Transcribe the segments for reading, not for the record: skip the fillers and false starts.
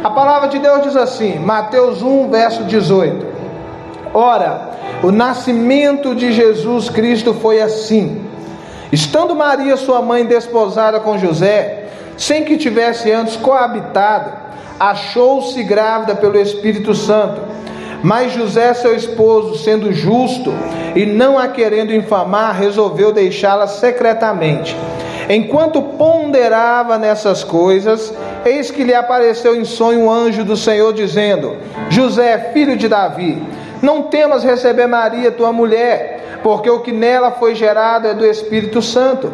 A palavra de Deus diz assim, Mateus 1, verso 18: Ora, o nascimento de Jesus Cristo foi assim: estando Maria, sua mãe, desposada com José, sem que tivesse antes coabitado, achou-se grávida pelo Espírito Santo. Mas José, seu esposo, sendo justo e não a querendo infamar, resolveu deixá-la secretamente. Enquanto ponderava nessas coisas, eis que lhe apareceu em sonho um anjo do Senhor, dizendo: José, filho de Davi, não temas receber Maria, tua mulher, porque o que nela foi gerado é do Espírito Santo.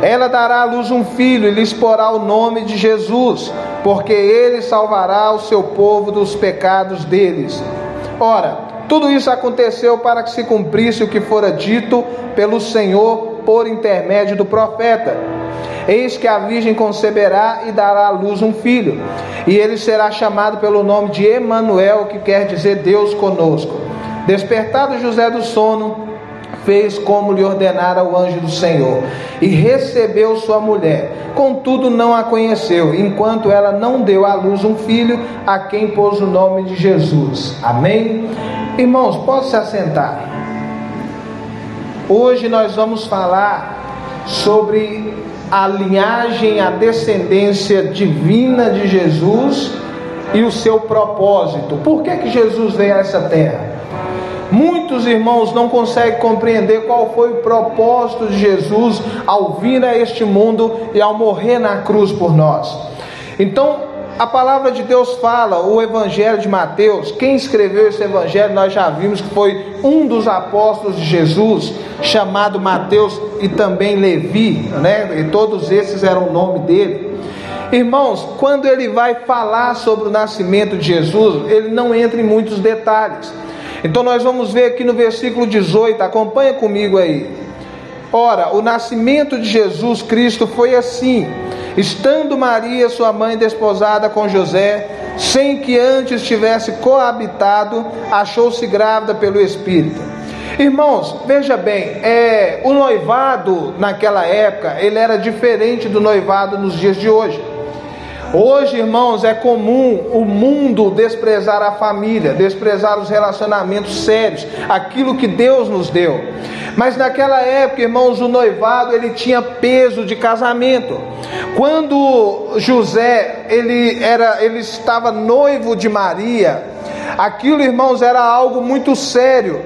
Ela dará à luz um filho e lhes porá o nome de Jesus, porque ele salvará o seu povo dos pecados deles. Ora, tudo isso aconteceu para que se cumprisse o que fora dito pelo Senhor por intermédio do profeta: eis que a virgem conceberá e dará à luz um filho, e ele será chamado pelo nome de Emanuel, que quer dizer Deus conosco. Despertado José do sono, fez como lhe ordenara o anjo do Senhor, e recebeu sua mulher. Contudo não a conheceu, enquanto ela não deu à luz um filho, a quem pôs o nome de Jesus. Amém? Irmãos, pode se assentar. Hoje nós vamos falar sobre a linhagem, a descendência divina de Jesus e o seu propósito. Por que Jesus veio a essa terra? Muitos irmãos não conseguem compreender qual foi o propósito de Jesus ao vir a este mundo e ao morrer na cruz por nós. Então, a palavra de Deus fala, o Evangelho de Mateus, quem escreveu esse Evangelho, nós já vimos que foi um dos apóstolos de Jesus, chamado Mateus, e também Levi, né? E todos esses eram o nome dele. Irmãos, quando ele vai falar sobre o nascimento de Jesus, ele não entra em muitos detalhes. Então nós vamos ver aqui no versículo 18, acompanha comigo aí. Ora, o nascimento de Jesus Cristo foi assim: estando Maria, sua mãe, desposada com José, sem que antes tivesse coabitado, achou-se grávida pelo Espírito. Irmãos, veja bem, o noivado naquela época, ele era diferente do noivado nos dias de hoje. Hoje, irmãos, é comum o mundo desprezar a família, desprezar os relacionamentos sérios, aquilo que Deus nos deu. Mas naquela época, irmãos, o noivado, ele tinha peso de casamento. Quando José, ele estava noivo de Maria, aquilo, irmãos, era algo muito sério.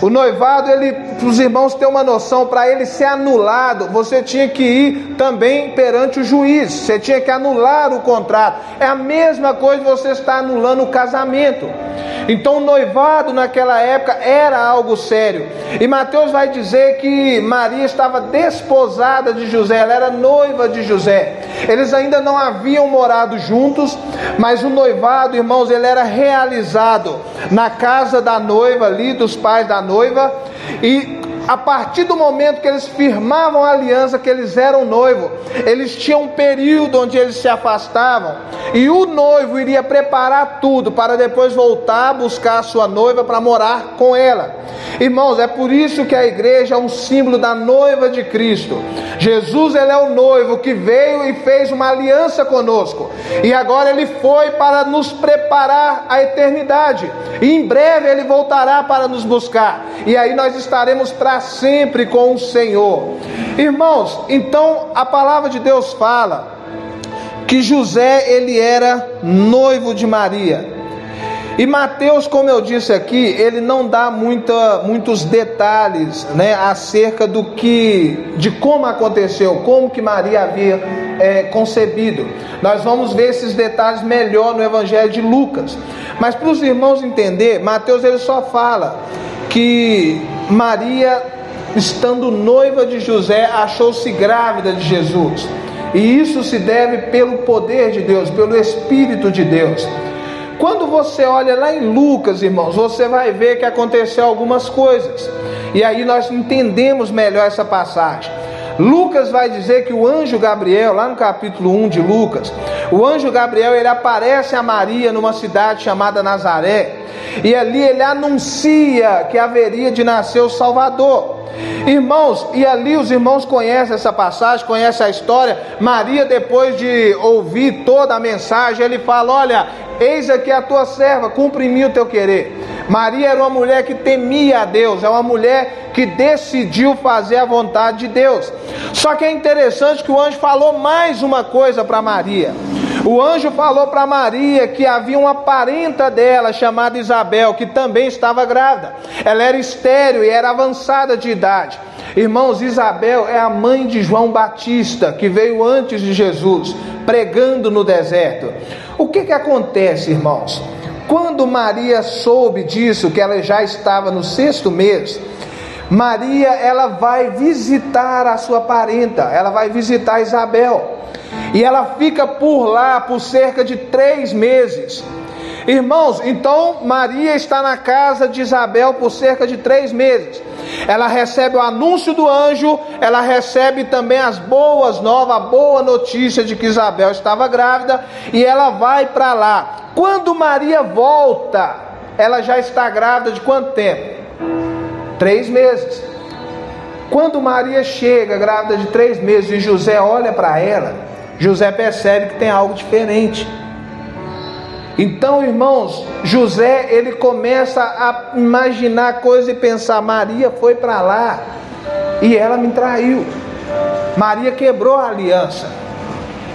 O noivado, para os irmãos terem uma noção, para ele ser anulado, você tinha que ir também perante o juiz, você tinha que anular o contrato. É a mesma coisa que você está anulando o casamento. Então o noivado naquela época era algo sério. E Mateus vai dizer que Maria estava desposada de José, ela era noiva de José. Eles ainda não haviam morado juntos, mas o noivado, irmãos, ele era realizado na casa da noiva ali, dos pais da noiva, e a partir do momento que eles firmavam a aliança, que eles eram noivo, eles tinham um período onde eles se afastavam, e o noivo iria preparar tudo para depois voltar a buscar a sua noiva para morar com ela. Irmãos, é por isso que a igreja é um símbolo da noiva de Cristo. Jesus, ele é o noivo que veio e fez uma aliança conosco, e agora ele foi para nos preparar a eternidade, e em breve ele voltará para nos buscar, e aí nós estaremos para sempre com o Senhor. Irmãos, então a palavra de Deus fala que José, ele era noivo de Maria. E Mateus, como eu disse aqui, ele não dá muitos detalhes, né, acerca de como aconteceu, como que Maria havia concebido. Nós vamos ver esses detalhes melhor no Evangelho de Lucas. Mas para os irmãos entender, Mateus ele só fala que Maria, estando noiva de José, achou-se grávida de Jesus. E isso se deve pelo poder de Deus, pelo Espírito de Deus. Quando você olha lá em Lucas, irmãos, você vai ver que aconteceu algumas coisas. E aí nós entendemos melhor essa passagem. Lucas vai dizer que o anjo Gabriel, lá no capítulo 1 de Lucas, o anjo Gabriel, ele aparece a Maria numa cidade chamada Nazaré, e ali ele anuncia que haveria de nascer o Salvador. Irmãos, e ali os irmãos conhecem essa passagem, conhecem a história. Maria, depois de ouvir toda a mensagem, ele fala: olha, eis aqui a tua serva, cumpre em mim o teu querer. Maria era uma mulher que temia a Deus, é uma mulher que decidiu fazer a vontade de Deus. Só que é interessante que o anjo falou mais uma coisa para Maria. O anjo falou para Maria que havia uma parenta dela chamada Isabel, que também estava grávida. Ela era estéril e era avançada de idade. Irmãos, Isabel é a mãe de João Batista, que veio antes de Jesus, pregando no deserto. O que acontece, irmãos? Quando Maria soube disso, que ela já estava no 6º mês, Maria, ela vai visitar a sua parenta, ela vai visitar Isabel, e ela fica por lá por cerca de 3 meses. Irmãos, então Maria está na casa de Isabel por cerca de 3 meses. Ela recebe o anúncio do anjo, ela recebe também as boas novas, a boa notícia de que Isabel estava grávida, e ela vai para lá. Quando Maria volta, ela já está grávida de quanto tempo? 3 meses. Quando Maria chega grávida de 3 meses e José olha para ela, José percebe que tem algo diferente. Então, irmãos, José, ele começa a imaginar coisas e pensar: Maria foi para lá e ela me traiu. Maria quebrou a aliança.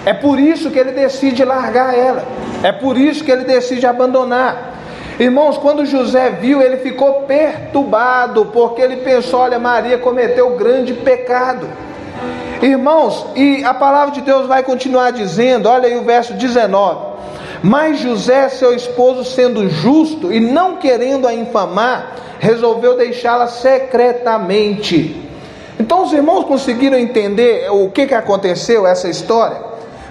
É por isso que ele decide largar ela. É por isso que ele decide abandonar. Irmãos, quando José viu, ele ficou perturbado, porque ele pensou: olha, Maria cometeu grande pecado. Irmãos, e a palavra de Deus vai continuar dizendo, olha aí o verso 19: mas José, seu esposo, sendo justo e não querendo a infamar, resolveu deixá-la secretamente. Então os irmãos conseguiram entender o que aconteceu, essa história?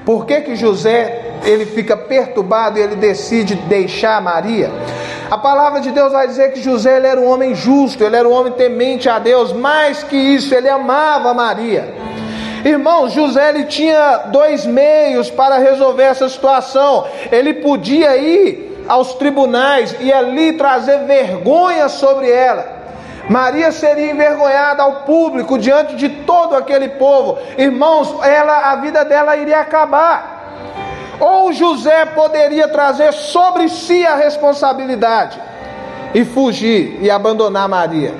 Por que José, ele fica perturbado e ele decide deixar Maria? A palavra de Deus vai dizer que José, ele era um homem justo, ele era um homem temente a Deus. Mais que isso, ele amava Maria. Irmãos, José, ele tinha 2 meios para resolver essa situação. Ele podia ir aos tribunais e ali trazer vergonha sobre ela. Maria seria envergonhada ao público, diante de todo aquele povo. Irmãos, a vida dela iria acabar. Ou José poderia trazer sobre si a responsabilidade e fugir e abandonar Maria.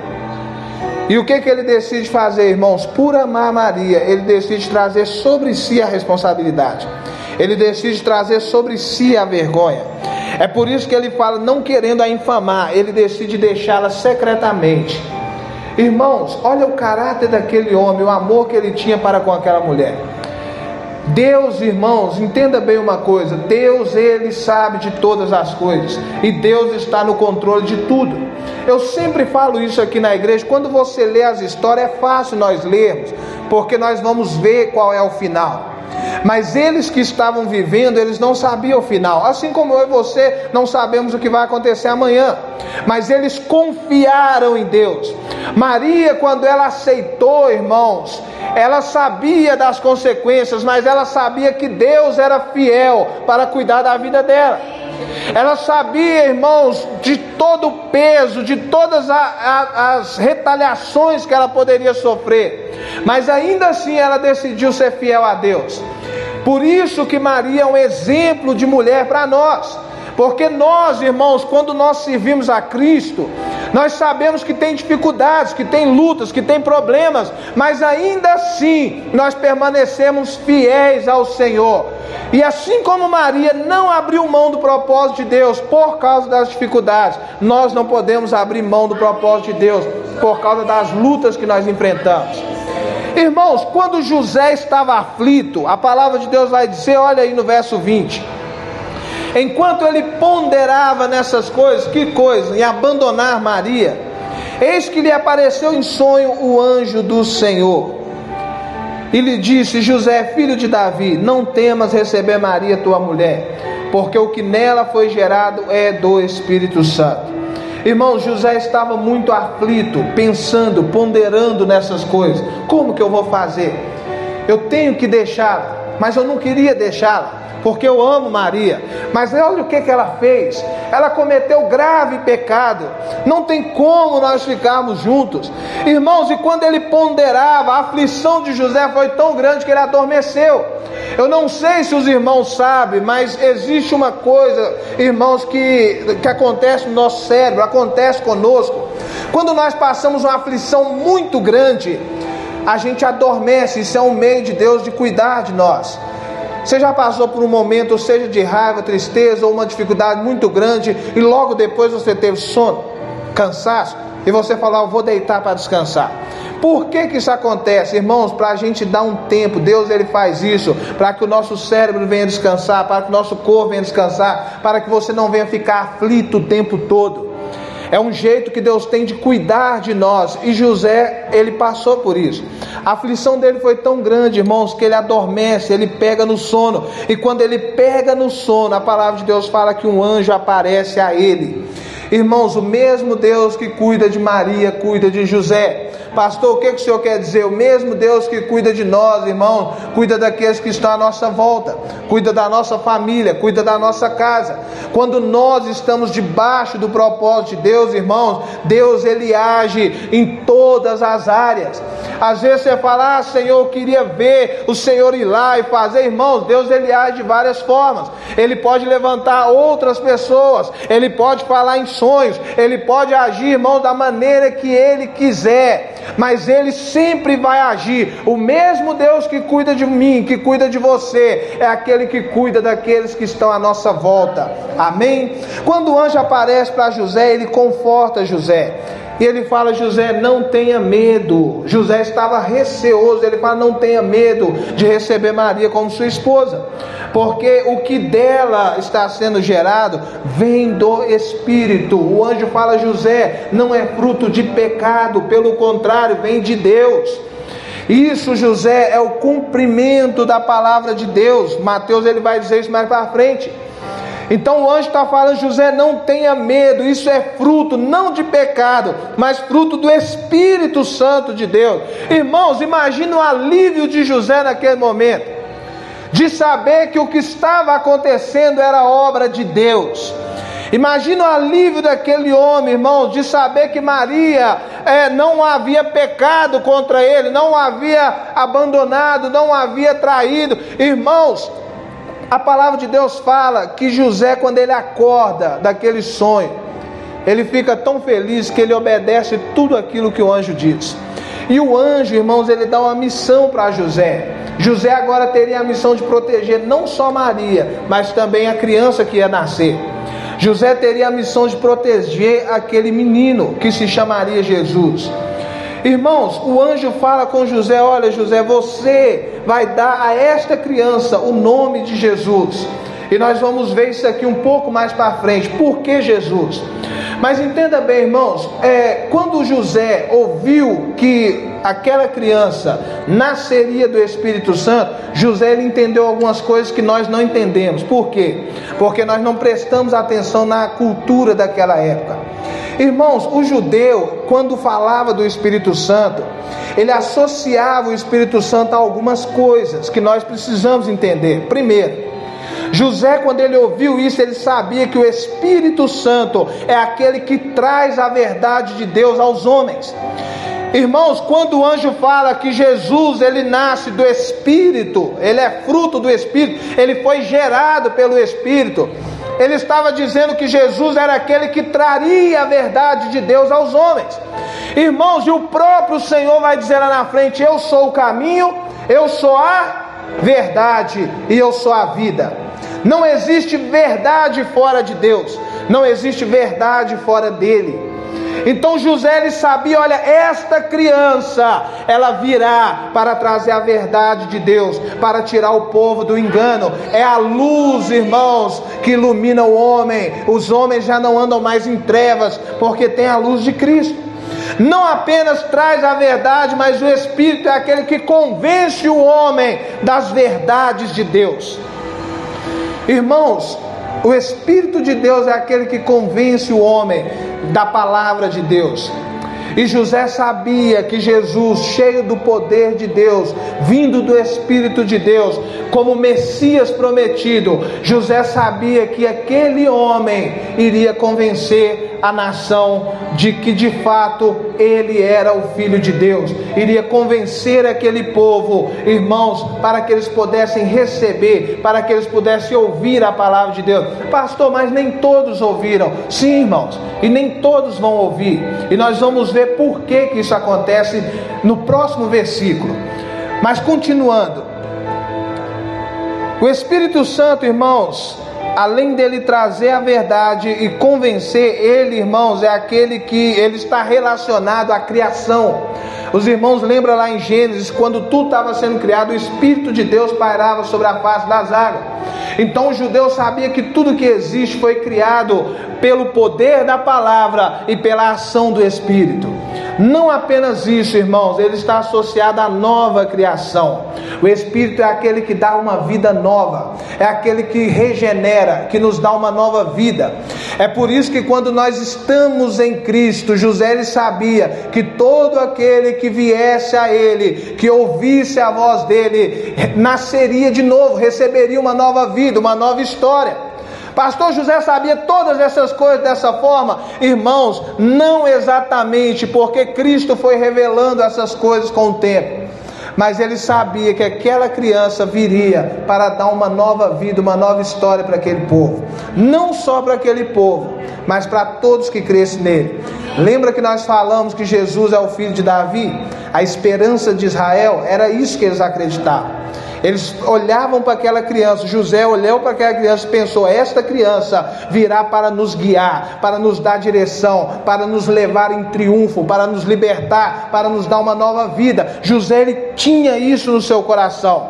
E o que ele decide fazer, irmãos? Por amar Maria, ele decide trazer sobre si a responsabilidade. Ele decide trazer sobre si a vergonha. É por isso que ele fala, não querendo a infamar, ele decide deixá-la secretamente. Irmãos, olha o caráter daquele homem, o amor que ele tinha para com aquela mulher. Deus, irmãos, entenda bem uma coisa: Deus, ele sabe de todas as coisas, e Deus está no controle de tudo. Eu sempre falo isso aqui na igreja. Quando você lê as histórias, é fácil nós lermos, porque nós vamos ver qual é o final. Mas eles que estavam vivendo, eles não sabiam o final. Assim como eu e você não sabemos o que vai acontecer amanhã, mas eles confiaram em Deus. Maria, quando ela aceitou, irmãos, ela sabia das consequências, mas ela sabia que Deus era fiel para cuidar da vida dela. Ela sabia, irmãos, de todo o peso, de todas as retaliações que ela poderia sofrer, mas ainda assim ela decidiu ser fiel a Deus. Por isso que Maria é um exemplo de mulher para nós. Porque nós, irmãos, quando nós servimos a Cristo, nós sabemos que tem dificuldades, que tem lutas, que tem problemas, mas ainda assim nós permanecemos fiéis ao Senhor. E assim como Maria não abriu mão do propósito de Deus por causa das dificuldades, nós não podemos abrir mão do propósito de Deus por causa das lutas que nós enfrentamos. Irmãos, quando José estava aflito, a palavra de Deus vai dizer, olha aí no verso 20: enquanto ele ponderava nessas coisas, que coisa? Em abandonar Maria, eis que lhe apareceu em sonho o anjo do Senhor, e lhe disse: José, filho de Davi, não temas receber Maria tua mulher, porque o que nela foi gerado é do Espírito Santo. Irmãos, José estava muito aflito, pensando, ponderando nessas coisas. Como que eu vou fazer? Eu tenho que deixá-la, mas eu não queria deixá-la, porque eu amo Maria. Mas olha o que ela fez. Ela cometeu grave pecado. Não tem como nós ficarmos juntos. Irmãos, e quando ele ponderava, a aflição de José foi tão grande que ele adormeceu. Eu não sei se os irmãos sabem, mas existe uma coisa, irmãos, que acontece no nosso cérebro, acontece conosco. Quando nós passamos uma aflição muito grande, a gente adormece. Isso é um meio de Deus de cuidar de nós. Você já passou por um momento, seja de raiva, tristeza ou uma dificuldade muito grande, e logo depois você teve sono, cansaço, e você falou: eu vou deitar para descansar. Por que isso acontece, irmãos? Para a gente dar um tempo. Deus, ele faz isso para que o nosso cérebro venha descansar, para que o nosso corpo venha descansar, para que você não venha ficar aflito o tempo todo. É um jeito que Deus tem de cuidar de nós. E José, ele passou por isso. A aflição dele foi tão grande, irmãos, que ele adormece, ele pega no sono. E quando ele pega no sono, a palavra de Deus fala que um anjo aparece a ele. Irmãos, o mesmo Deus que cuida de Maria, cuida de José. Pastor, o que o senhor quer dizer? O mesmo Deus que cuida de nós, irmão, cuida daqueles que estão à nossa volta, cuida da nossa família, cuida da nossa casa. Quando nós estamos debaixo do propósito de Deus, irmãos, Deus, ele age em todas as áreas. Às vezes você fala: Senhor, eu queria ver o Senhor ir lá e fazer. Irmãos, Deus, ele age de várias formas. Ele pode levantar outras pessoas, ele pode falar em sonhos, ele pode agir, irmãos, da maneira que ele quiser. Mas ele sempre vai agir. O mesmo Deus que cuida de mim, que cuida de você, é aquele que cuida daqueles que estão à nossa volta. Amém? Quando o anjo aparece para José, ele conforta José. E ele fala: José, não tenha medo. José estava receoso. Ele fala: não tenha medo de receber Maria como sua esposa, porque o que dela está sendo gerado vem do Espírito. O anjo fala: José, não é fruto de pecado, pelo contrário, vem de Deus. Isso, José, é o cumprimento da palavra de Deus. Mateus, ele vai dizer isso mais para frente. Então o anjo está falando: José, não tenha medo. Isso é fruto não de pecado, mas fruto do Espírito Santo de Deus. Irmãos, imagine o alívio de José naquele momento, de saber que o que estava acontecendo era obra de Deus. Imagina o alívio daquele homem, irmãos, de saber que Maria não havia pecado contra ele, não havia abandonado, não havia traído. Irmãos, a palavra de Deus fala que José, quando ele acorda daquele sonho, ele fica tão feliz que ele obedece tudo aquilo que o anjo diz. E o anjo, irmãos, ele dá uma missão para José. José agora teria a missão de proteger não só Maria, mas também a criança que ia nascer. José teria a missão de proteger aquele menino que se chamaria Jesus. Irmãos, o anjo fala com José: olha, José, você vai dar a esta criança o nome de Jesus. E nós vamos ver isso aqui um pouco mais para frente. Por que Jesus? Mas entenda bem, irmãos, quando José ouviu que aquela criança nasceria do Espírito Santo, José, ele entendeu algumas coisas que nós não entendemos. Por quê? Porque nós não prestamos atenção na cultura daquela época. Irmãos, o judeu, quando falava do Espírito Santo, ele associava o Espírito Santo a algumas coisas que nós precisamos entender. Primeiro, José, quando ele ouviu isso, ele sabia que o Espírito Santo é aquele que traz a verdade de Deus aos homens. Irmãos, quando o anjo fala que Jesus, ele nasce do Espírito, ele é fruto do Espírito, ele foi gerado pelo Espírito, ele estava dizendo que Jesus era aquele que traria a verdade de Deus aos homens. Irmãos, e o próprio Senhor vai dizer lá na frente: eu sou o caminho, eu sou a verdade e eu sou a vida. Não existe verdade fora de Deus, não existe verdade fora dele. Então José, ele sabia: olha, esta criança, ela virá para trazer a verdade de Deus, para tirar o povo do engano. É a luz, irmãos, que ilumina o homem. Os homens já não andam mais em trevas, porque tem a luz de Cristo. Não apenas traz a verdade, mas o Espírito é aquele que convence o homem das verdades de Deus. Irmãos, o Espírito de Deus é aquele que convence o homem da palavra de Deus. E José sabia que Jesus, cheio do poder de Deus, vindo do Espírito de Deus, como Messias prometido, José sabia que aquele homem iria convencer a nação de que de fato ele era o Filho de Deus, iria convencer aquele povo, irmãos, para que eles pudessem receber, para que eles pudessem ouvir a palavra de Deus. Pastor, mas nem todos ouviram. Sim, irmãos, e nem todos vão ouvir, e nós vamos ver por que isso acontece no próximo versículo. Mas continuando, o Espírito Santo, irmãos, além dele trazer a verdade e convencer, ele, irmãos, é aquele que ele está relacionado à criação. Os irmãos lembram lá em Gênesis, quando tudo estava sendo criado, o Espírito de Deus pairava sobre a face das águas. Então o judeu sabia que tudo que existe foi criado pelo poder da palavra e pela ação do Espírito. Não apenas isso, irmãos, ele está associado à nova criação. O Espírito é aquele que dá uma vida nova, é aquele que regenera, que nos dá uma nova vida. É por isso que quando nós estamos em Cristo, José ele sabia que todo aquele que viesse a ele, que ouvisse a voz dele, nasceria de novo, receberia uma nova vida, uma nova história. Pastor José sabia todas essas coisas dessa forma? Irmãos, não exatamente, porque Cristo foi revelando essas coisas com o tempo. Mas ele sabia que aquela criança viria para dar uma nova vida, uma nova história para aquele povo. Não só para aquele povo, mas para todos que crescem nele. Lembra que nós falamos que Jesus é o filho de Davi? A esperança de Israel, era isso que eles acreditavam. Eles olhavam para aquela criança, José olhou para aquela criança e pensou: esta criança virá para nos guiar, para nos dar direção, para nos levar em triunfo, para nos libertar, para nos dar uma nova vida. José ele tinha isso no seu coração.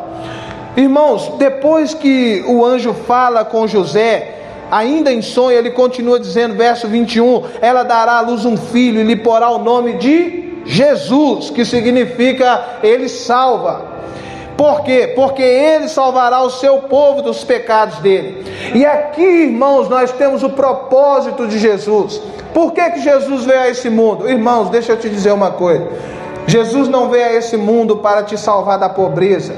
Irmãos, depois que o anjo fala com José, ainda em sonho, ele continua dizendo, verso 21, ela dará à luz um filho e lhe porá o nome de Jesus, que significa ele salva. Por quê? Porque ele salvará o seu povo dos pecados dele. E aqui, irmãos, nós temos o propósito de Jesus. Por que Jesus veio a esse mundo? Irmãos, deixa eu te dizer uma coisa. Jesus não veio a esse mundo para te salvar da pobreza,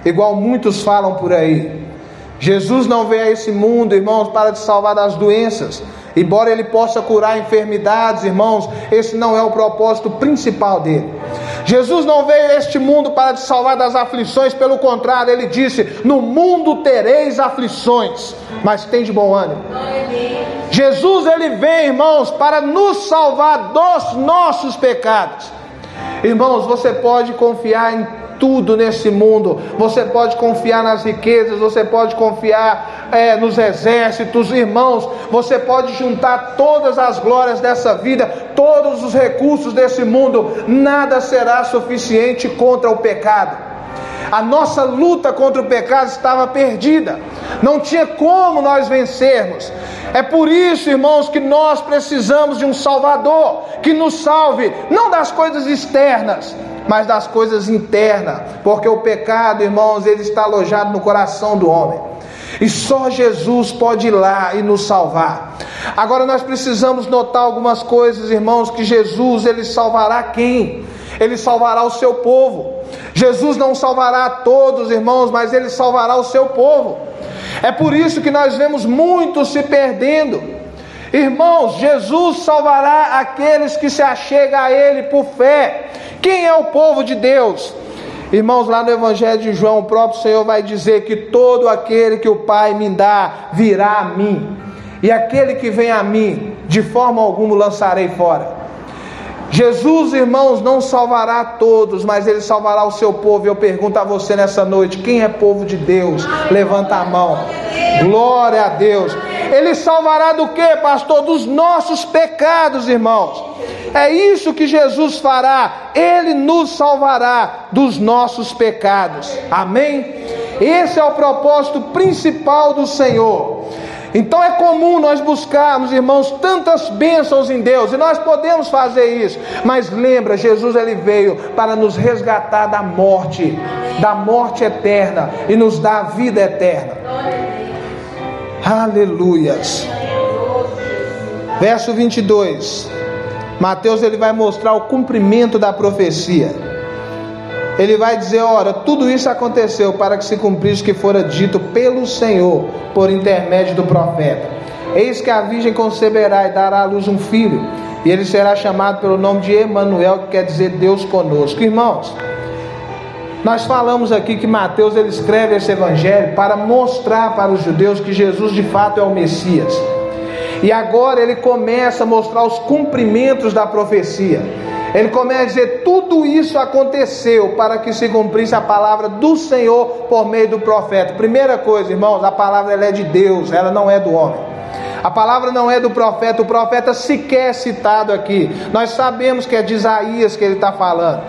igual muitos falam por aí. Jesus não veio a esse mundo, irmãos, para te salvar das doenças. Embora ele possa curar enfermidades, irmãos, esse não é o propósito principal dele. Jesus não veio a este mundo para te salvar das aflições, pelo contrário, ele disse: no mundo tereis aflições, mas tem de bom ânimo. Jesus ele vem, irmãos, para nos salvar dos nossos pecados. Irmãos, você pode confiar em tudo nesse mundo, você pode confiar nas riquezas, você pode confiar nos exércitos, irmãos, você pode juntar todas as glórias dessa vida, todos os recursos desse mundo, nada será suficiente contra o pecado. A nossa luta contra o pecado estava perdida, não tinha como nós vencermos. É por isso, irmãos, que nós precisamos de um Salvador que nos salve, não das coisas externas, mas das coisas internas, porque o pecado, irmãos, ele está alojado no coração do homem, e só Jesus pode ir lá e nos salvar. Agora nós precisamos notar algumas coisas, irmãos, que Jesus, ele salvará quem? Ele salvará o seu povo. Jesus não salvará a todos, irmãos, mas ele salvará o seu povo. É por isso que nós vemos muitos se perdendo. Irmãos, Jesus salvará aqueles que se achegam a ele por fé. Quem é o povo de Deus? Irmãos, lá no Evangelho de João, o próprio Senhor vai dizer que todo aquele que o Pai me dá, virá a mim, e aquele que vem a mim, de forma alguma o lançarei fora. Jesus, irmãos, não salvará a todos, mas ele salvará o seu povo. Eu pergunto a você nessa noite: quem é povo de Deus? Levanta a mão. Glória a Deus. Ele salvará do que, pastor? Dos nossos pecados, irmãos. É isso que Jesus fará. Ele nos salvará dos nossos pecados. Amém? Esse é o propósito principal do Senhor. Então é comum nós buscarmos, irmãos, tantas bênçãos em Deus, e nós podemos fazer isso, mas lembra, Jesus ele veio para nos resgatar da morte eterna, e nos dar a vida eterna. Aleluias. Verso 22. Mateus ele vai mostrar o cumprimento da profecia. Ele vai dizer: ora, tudo isso aconteceu para que se cumprisse o que fora dito pelo Senhor por intermédio do profeta. Eis que a virgem conceberá e dará à luz um filho, e ele será chamado pelo nome de Emanuel, que quer dizer Deus conosco. Irmãos, nós falamos aqui que Mateus ele escreve esse evangelho para mostrar para os judeus que Jesus de fato é o Messias. E agora ele começa a mostrar os cumprimentos da profecia. Ele começa a dizer: tudo isso aconteceu para que se cumprisse a palavra do Senhor por meio do profeta. Primeira coisa, irmãos, a palavra ela é de Deus, ela não é do homem. A palavra não é do profeta, o profeta sequer é citado aqui. Nós sabemos que é de Isaías que ele está falando.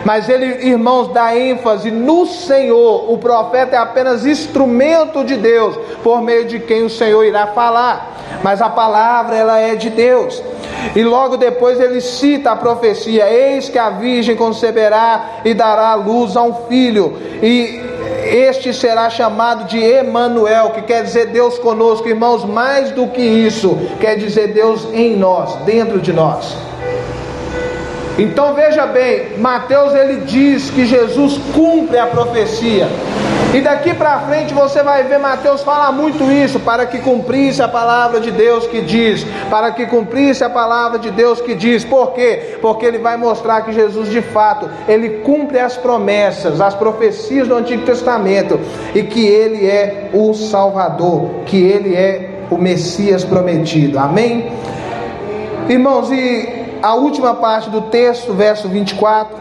Mas ele, irmãos, dá ênfase no Senhor. O profeta é apenas instrumento de Deus, por meio de quem o Senhor irá falar. Mas a palavra ela é de Deus. E logo depois ele cita a profecia: eis que a virgem conceberá e dará à luz a um filho, e este será chamado de Emanuel, que quer dizer Deus conosco. Irmãos, mais do que isso, quer dizer Deus em nós, dentro de nós. Então veja bem, Mateus ele diz que Jesus cumpre a profecia. E daqui para frente você vai ver Mateus falar muito isso: para que cumprisse a palavra de Deus que diz, para que cumprisse a palavra de Deus que diz. Por quê? Porque ele vai mostrar que Jesus de fato, ele cumpre as promessas, as profecias do Antigo Testamento, e que ele é o Salvador, que ele é o Messias prometido. Amém? Irmãos, e a última parte do texto, verso 24: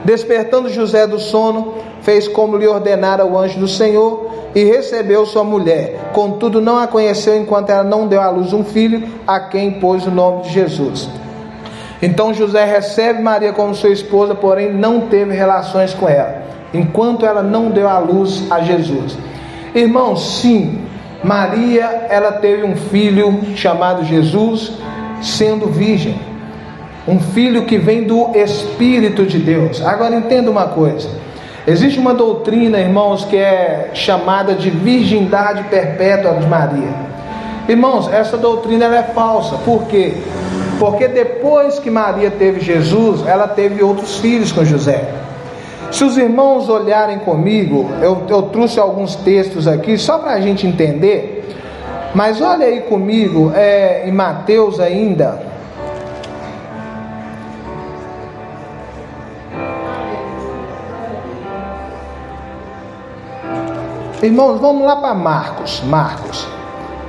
despertando José do sono, fez como lhe ordenara o anjo do Senhor, e recebeu sua mulher. Contudo não a conheceu enquanto ela não deu à luz um filho, a quem pôs o nome de Jesus. Então José recebe Maria como sua esposa, porém não teve relações com ela, enquanto ela não deu à luz a Jesus. Irmãos, sim, Maria ela teve um filho chamado Jesus, sendo virgem. Um filho que vem do Espírito de Deus. Agora entenda uma coisa: existe uma doutrina, irmãos, que é chamada de virgindade perpétua de Maria. Irmãos, essa doutrina ela é falsa. Por quê? Porque depois que Maria teve Jesus, ela teve outros filhos com José. Se os irmãos olharem comigo, eu trouxe alguns textos aqui só para a gente entender. Mas olha aí comigo, em Mateus ainda. Irmãos, vamos lá para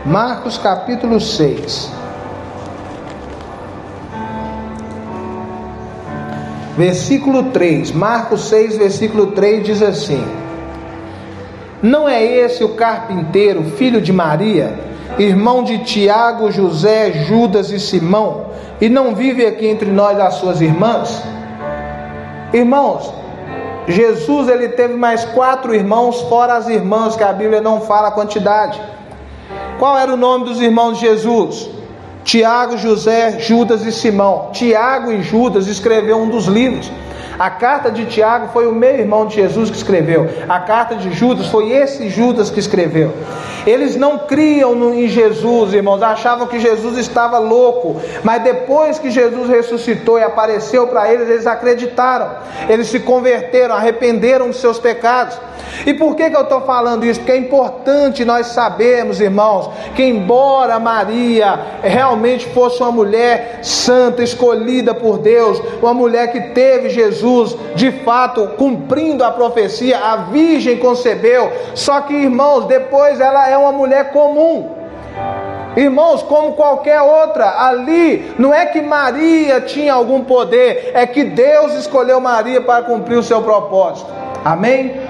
Marcos capítulo 6, versículo 3. Marcos 6, versículo 3 diz assim: não é esse o carpinteiro, filho de Maria, irmão de Tiago, José, Judas e Simão, e não vive aqui entre nós as suas irmãs? Irmãos, Jesus ele teve mais 4 irmãos, fora as irmãs, que a Bíblia não fala a quantidade. Qual era o nome dos irmãos de Jesus? Tiago, José, Judas e Simão. Tiago e Judas escreveu um dos livros. A carta de Tiago foi o meio-irmão de Jesus que escreveu. A carta de Judas foi esse Judas que escreveu. Eles não criam em Jesus, irmãos, achavam que Jesus estava louco. Mas depois que Jesus ressuscitou e apareceu para eles, eles acreditaram. Eles se converteram, arrependeram dos seus pecados. E por que eu estou falando isso? Porque é importante nós sabermos, irmãos, que embora Maria realmente fosse uma mulher santa, escolhida por Deus, uma mulher que teve Jesus, de fato, cumprindo a profecia, a virgem concebeu. Só que, irmãos, depois ela é uma mulher comum. Irmãos, como qualquer outra. Ali, não é que Maria tinha algum poder, é que Deus escolheu Maria para cumprir o seu propósito. Amém?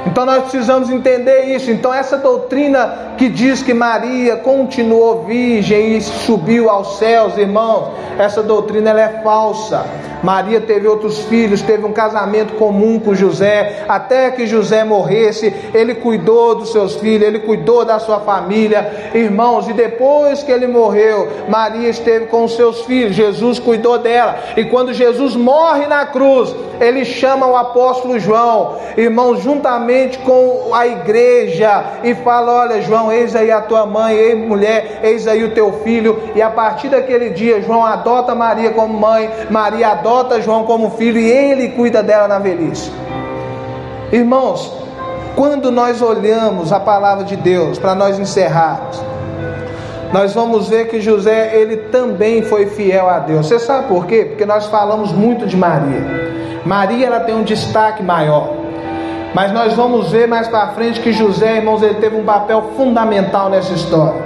Então nós precisamos entender isso. Então essa doutrina que diz que Maria continuou virgem e subiu aos céus, irmãos, essa doutrina ela é falsa. Maria teve outros filhos, teve um casamento comum com José, até que José morresse, ele cuidou dos seus filhos, ele cuidou da sua família, irmãos, e depois que ele morreu, Maria esteve com os seus filhos, Jesus cuidou dela, e quando Jesus morre na cruz, ele chama o apóstolo João, irmãos, juntamente com a igreja, e fala: olha, João, João, eis aí a tua mãe, ei mulher, eis aí o teu filho. E a partir daquele dia, João adota Maria como mãe, Maria adota João como filho, e ele cuida dela na velhice. Irmãos, quando nós olhamos a palavra de Deus, para nós encerrarmos, nós vamos ver que José, ele também foi fiel a Deus. Você sabe por quê? Porque nós falamos muito de Maria. Maria, ela tem um destaque maior. Mas nós vamos ver mais para frente que José, irmãos, ele teve um papel fundamental nessa história.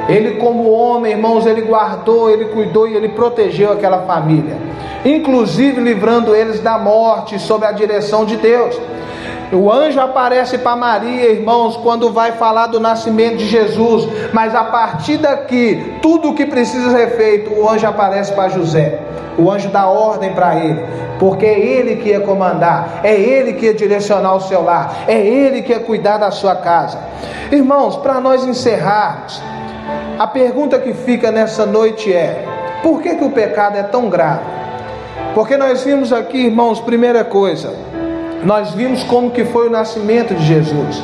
Ele, como homem, irmãos, ele guardou, ele cuidou e ele protegeu aquela família, inclusive livrando eles da morte sob a direção de Deus. O anjo aparece para Maria, irmãos, quando vai falar do nascimento de Jesus, mas a partir daqui, tudo o que precisa ser feito, o anjo aparece para José. O anjo dá ordem para ele, porque é ele que ia comandar, é ele que ia direcionar o seu lar, é ele que ia cuidar da sua casa. Irmãos, para nós encerrarmos, a pergunta que fica nessa noite é: por que o pecado é tão grave? Porque nós vimos aqui, irmãos, primeira coisa, nós vimos como que foi o nascimento de Jesus.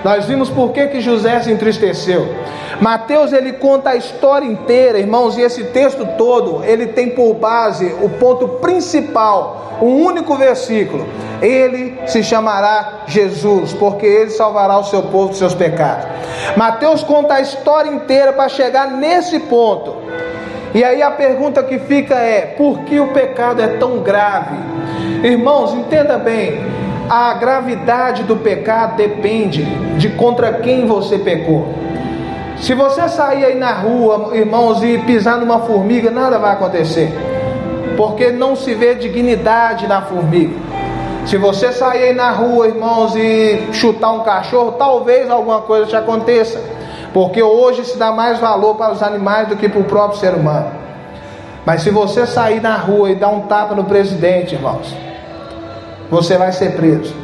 Nós vimos por que José se entristeceu. Mateus, ele conta a história inteira, irmãos, e esse texto todo, ele tem por base o ponto principal, um único versículo: ele se chamará Jesus, porque ele salvará o seu povo dos seus pecados. Mateus conta a história inteira para chegar nesse ponto. E aí a pergunta que fica é: por que o pecado é tão grave? Irmãos, entenda bem, a gravidade do pecado depende de contra quem você pecou. Se você sair aí na rua, irmãos, e pisar numa formiga, nada vai acontecer, porque não se vê dignidade na formiga. Se você sair aí na rua, irmãos, e chutar um cachorro, talvez alguma coisa te aconteça, porque hoje se dá mais valor para os animais do que para o próprio ser humano. Mas se você sair na rua e dar um tapa no presidente, irmãos, você vai ser preso.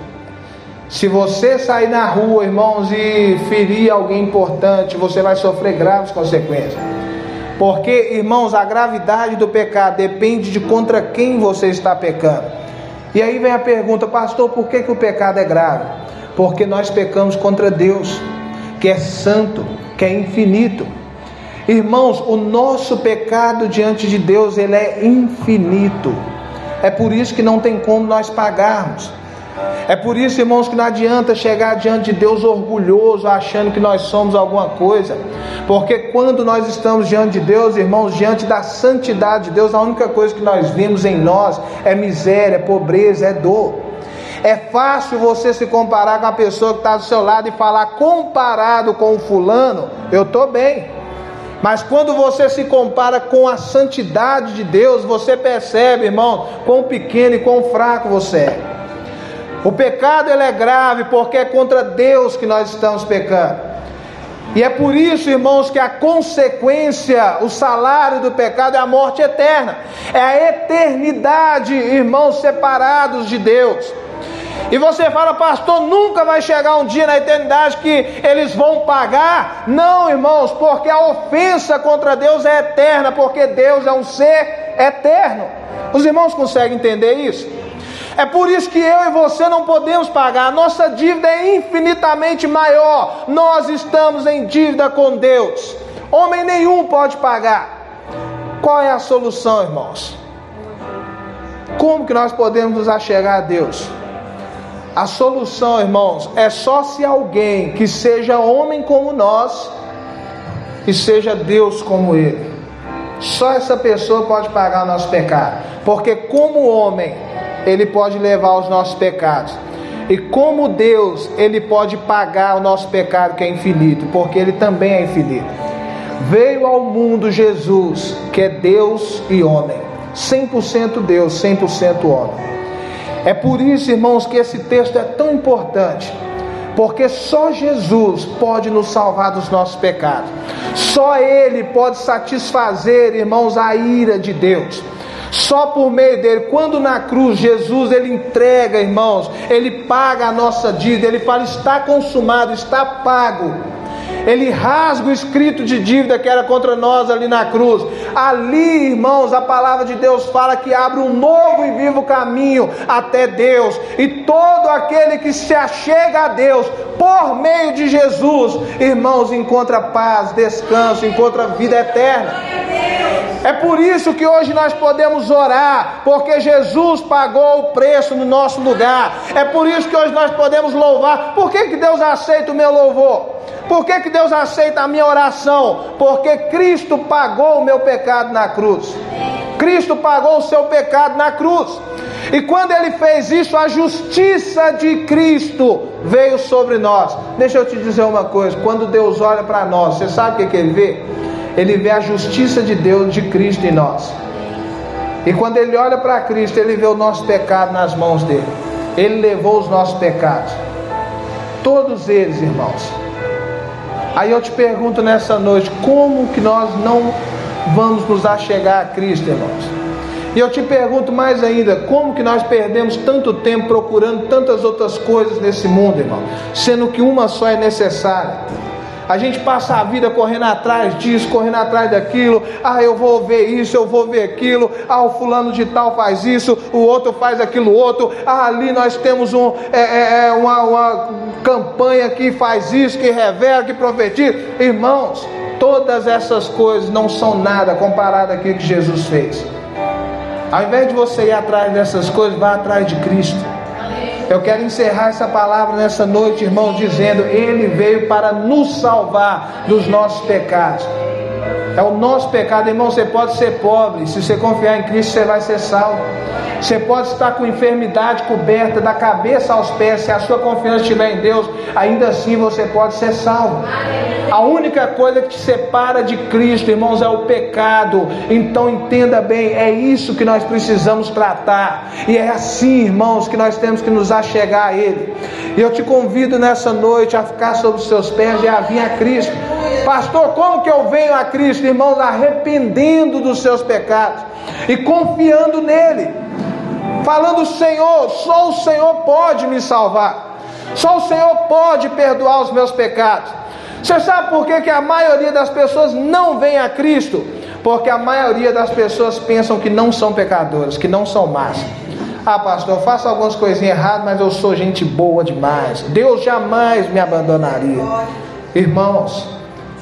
Se você sair na rua, irmãos, e ferir alguém importante, você vai sofrer graves consequências. Porque, irmãos, a gravidade do pecado depende de contra quem você está pecando. E aí vem a pergunta: pastor, por que o pecado é grave? Porque nós pecamos contra Deus, que é santo, que é infinito. Irmãos, o nosso pecado diante de Deus, ele é infinito. É por isso que não tem como nós pagarmos. É por isso, irmãos, que não adianta chegar diante de Deus orgulhoso, achando que nós somos alguma coisa. Porque quando nós estamos diante de Deus, irmãos, diante da santidade de Deus, a única coisa que nós vimos em nós é miséria, é pobreza, é dor. É fácil você se comparar com a pessoa que está do seu lado e falar: comparado com o fulano, eu estou bem. Mas quando você se compara com a santidade de Deus, você percebe, irmão, quão pequeno e quão fraco você é. O pecado, ele é grave porque é contra Deus que nós estamos pecando. E é por isso, irmãos, que a consequência, o salário do pecado é a morte eterna. É a eternidade, irmãos, separados de Deus. E você fala: pastor, nunca vai chegar um dia na eternidade que eles vão pagar? Não, irmãos, porque a ofensa contra Deus é eterna, porque Deus é um ser eterno. Os irmãos conseguem entender isso? É por isso que eu e você não podemos pagar. A nossa dívida é infinitamente maior. Nós estamos em dívida com Deus. Homem nenhum pode pagar. Qual é a solução, irmãos? Como que nós podemos nos achegar a Deus? A solução, irmãos, é só se alguém que seja homem como nós e seja Deus como Ele. Só essa pessoa pode pagar o nosso pecado. Porque como homem, Ele pode levar os nossos pecados. E como Deus, Ele pode pagar o nosso pecado, que é infinito, porque Ele também é infinito. Veio ao mundo Jesus, que é Deus e homem, 100% Deus, 100% homem. É por isso, irmãos, que esse texto é tão importante, porque só Jesus pode nos salvar dos nossos pecados. Só Ele pode satisfazer, irmãos, a ira de Deus. Só por meio dele. Quando na cruz Jesus, Ele entrega, irmãos, Ele paga a nossa dívida. Ele fala: está consumado, está pago. Ele rasga o escrito de dívida que era contra nós ali na cruz. Ali, irmãos, a palavra de Deus fala que abre um novo e vivo caminho até Deus. E todo aquele que se achega a Deus por meio de Jesus, irmãos, encontra paz, descanso, encontra vida eterna. É por isso que hoje nós podemos orar, porque Jesus pagou o preço no nosso lugar. É por isso que hoje nós podemos louvar. Por que Deus aceita o meu louvor? Por que Deus aceita a minha oração? Porque Cristo pagou o meu pecado na cruz. Cristo pagou o seu pecado na cruz. E quando Ele fez isso, a justiça de Cristo veio sobre nós. Deixa eu te dizer uma coisa. Quando Deus olha para nós, você sabe o que Ele vê? Ele vê a justiça de Deus, de Cristo em nós. E quando Ele olha para Cristo, Ele vê o nosso pecado nas mãos dEle. Ele levou os nossos pecados, todos eles, irmãos. Aí eu te pergunto nessa noite, como que nós não vamos nos achegar a Cristo, irmãos? E eu te pergunto mais ainda, como que nós perdemos tanto tempo procurando tantas outras coisas nesse mundo, irmão, sendo que uma só é necessária? A gente passa a vida correndo atrás disso, correndo atrás daquilo. Eu vou ver isso, eu vou ver aquilo. O fulano de tal faz isso, o outro faz aquilo outro. Ali nós temos uma campanha que faz isso, que revela, que profetiza. Irmãos, todas essas coisas não são nada comparado àquilo que Jesus fez. Ao invés de você ir atrás dessas coisas, vá atrás de Cristo. Eu quero encerrar essa palavra nessa noite, irmão, dizendo: Ele veio para nos salvar dos nossos pecados. É o nosso pecado, irmão. Você pode ser pobre, se você confiar em Cristo, você vai ser salvo. Você pode estar com enfermidade coberta da cabeça aos pés, se a sua confiança estiver em Deus, ainda assim você pode ser salvo. A única coisa que te separa de Cristo, irmãos, é o pecado. Então entenda bem, é isso que nós precisamos tratar. E é assim, irmãos, que nós temos que nos achegar a Ele. E eu te convido nessa noite a ficar sobre os seus pés e a vir a Cristo. Pastor, como que eu venho a Cristo? Irmãos, arrependendo dos seus pecados e confiando nele, falando: Senhor, só o Senhor pode me salvar, só o Senhor pode perdoar os meus pecados. Você sabe por que a maioria das pessoas não vem a Cristo? Porque a maioria das pessoas pensam que não são pecadoras, que não são más. Pastor, eu faço algumas coisinhas erradas, mas eu sou gente boa demais, Deus jamais me abandonaria. Irmãos,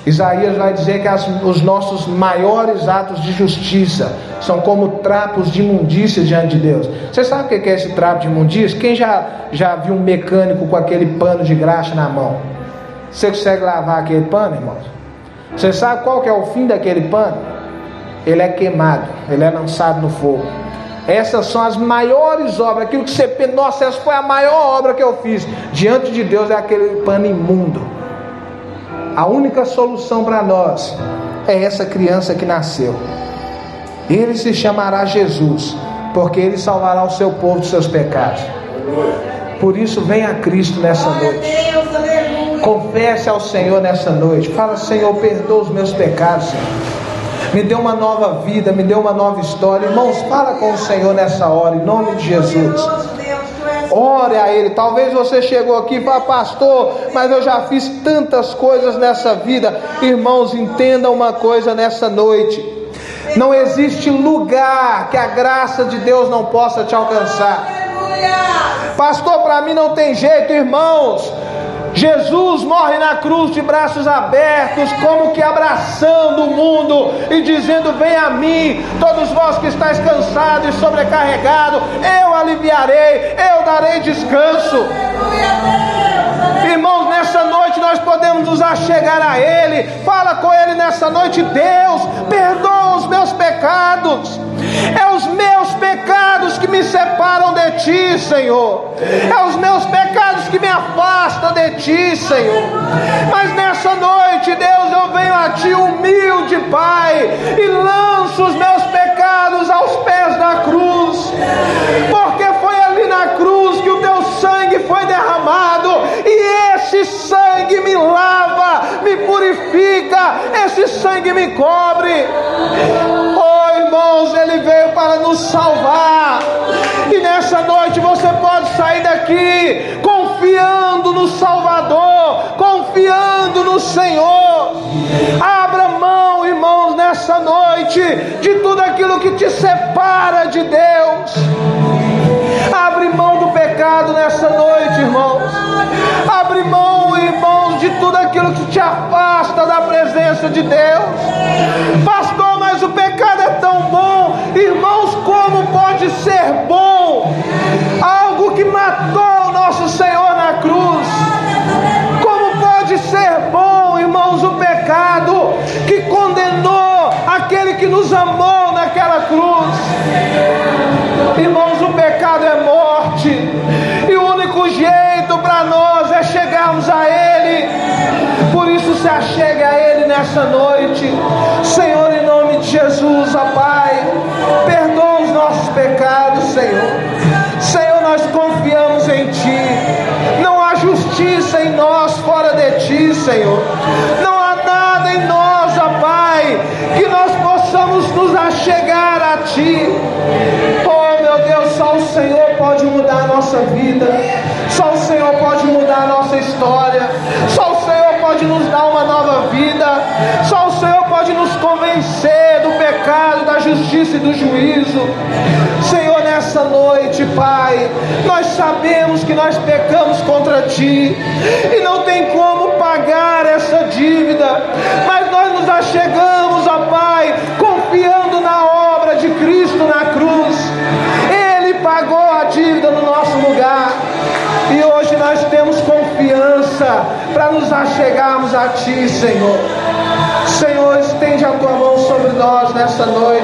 Isaías vai dizer que os nossos maiores atos de justiça são como trapos de imundícia diante de Deus. Você sabe o que é esse trapo de imundícia? Quem já viu um mecânico com aquele pano de graxa na mão? Você consegue lavar aquele pano, irmãos? Você sabe qual que é o fim daquele pano? Ele é queimado, ele é lançado no fogo. Essas são as maiores obras. Aquilo que você pensa: nossa, essa foi a maior obra que eu fiz. Diante de Deus é aquele pano imundo. A única solução para nós é essa criança que nasceu. Ele se chamará Jesus, porque Ele salvará o seu povo dos seus pecados. Por isso, venha a Cristo nessa noite. Confesse ao Senhor nessa noite. Fala: Senhor, perdoa os meus pecados, Senhor. Me dê uma nova vida, me dê uma nova história. Irmãos, fala com o Senhor nessa hora, em nome de Jesus. Ore a Ele. Talvez você chegou aqui e fala: pastor, mas eu já fiz tantas coisas nessa vida. Irmãos, entenda uma coisa nessa noite: não existe lugar que a graça de Deus não possa te alcançar. Pastor, para mim não tem jeito. Irmãos, Jesus morre na cruz de braços abertos, como que abraçando o mundo e dizendo: vem a mim, todos vós que estáis cansados e sobrecarregados, eu aliviarei, eu darei descanso. Irmãos, nessa noite nós podemos nos achegar a Ele. Fala com Ele nessa noite: Deus, perdoa os meus pecados. É os meus pecados que me separam de Ti, Senhor. É os meus pecados que me afastam de Ti, Senhor. Mas nessa noite, Deus, eu venho a Ti humilde, Pai, e lanço os meus pecados aos pés da cruz, porque foi ali na cruz que o Teu sangue foi derramado, e esse sangue me lava, me purifica, esse sangue me cobre. Oh, irmãos, Ele veio para nos salvar. E nessa noite você pode sair daqui confiando no Salvador, confiando no Senhor. Abra mão, irmãos, nessa nessa noite de tudo aquilo que te separa de Deus. Abre mão do pecado nessa noite, irmãos. Abre mão, irmãos, de tudo aquilo que te afasta da presença de Deus. Pastor, mas o pecado é tão bom. Irmãos, como pode ser bom algo que matou o nosso Senhor na cruz? Como pode ser bom, irmãos, o pecado que condenou aquele que nos amou naquela cruz? Irmãos, o pecado é morte, e o único jeito para nós é chegarmos a Ele. Por isso se achegue a Ele nessa noite. Senhor, em nome de Jesus, ó Pai, perdoa os nossos pecados, Senhor. Senhor, nós confiamos em Ti. Não há justiça em nós fora de Ti, Senhor. Não há nada em nós, ó Pai, que nós possamos nos achegar a Ti. Oh, meu Deus, só o Senhor pode mudar a nossa vida. Só o Senhor pode mudar a nossa história. Só o Senhor pode nos dar uma nova vida. Só o Senhor pode nos convencer do pecado, da justiça e do juízo. Senhor, nessa noite, Pai, nós sabemos que nós pecamos contra Ti e não tem como pagar essa dívida, mas nós nos achegamos, ó Pai, confiando na obra de Cristo na cruz. Ele pagou a dívida no nosso lugar, e hoje nós temos confiança para nos achegarmos a Ti, Senhor. Senhor, estende a Tua mão sobre nós nessa noite.